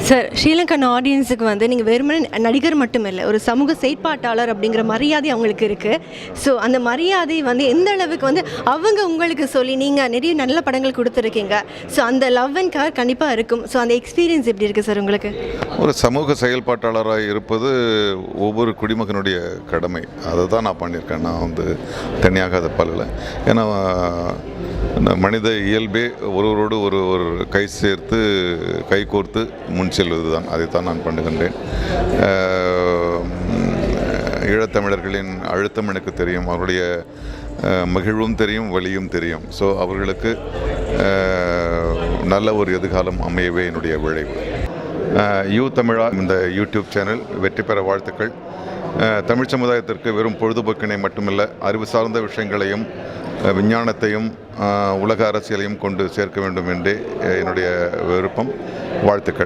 Sir, Sri Lankan ஆடியன்ஸுக்கு வந்து நீங்கள் வெறுமனே நடிகர் மட்டும் இல்லை, ஒரு சமூக செயற்பாட்டாளர் அப்படிங்கிற மரியாதை அவங்களுக்கு இருக்குது. ஸோ அந்த மரியாதை வந்து எந்த அளவுக்கு வந்து அவங்க உங்களுக்கு சொல்லி நீங்கள் நிறைய நல்ல படங்கள் கொடுத்துருக்கீங்க. ஸோ அந்த லவ் அண்ட் கேர் கண்டிப்பாக இருக்கும். ஸோ அந்த எக்ஸ்பீரியன்ஸ் எப்படி இருக்குது சார் உங்களுக்கு? ஒரு சமூக செயல்பாட்டாளராக இருப்பது ஒவ்வொரு குடிமகனுடைய கடமை. அதை தான் நான் பண்ணியிருக்கேன். நான் வந்து தனியாக அதை பண்ணலை. ஏன்னா மனித இயல்பே ஒருவரோடு ஒரு கை சேர்த்து கை கோர்த்து முன் செல்வது தான். அதைத்தான் நான் பண்ணுகின்றேன். ஈழத்தமிழர்களின் அழுத்தம் எனக்கு தெரியும், அவருடைய மகிழ்வும் தெரியும், வலியும் தெரியும். ஸோ அவர்களுக்கு நல்ல ஒரு எதிர்காலம் அமையவே என்னுடைய விளைவு. தமிழா இந்த யூடியூப் சேனல் வெற்றி பெற வாழ்த்துக்கள். தமிழ் சமுதாயத்திற்கு வெறும் பொழுதுபோக்கினை மட்டுமல்ல, அறிவு சார்ந்த விஷயங்களையும் விஞ்ஞானத்தையும் உலக அரசியலையும் கொண்டு சேர்க்க வேண்டும் என்றே என்னுடைய விருப்பம். வாழ்த்துக்கள்.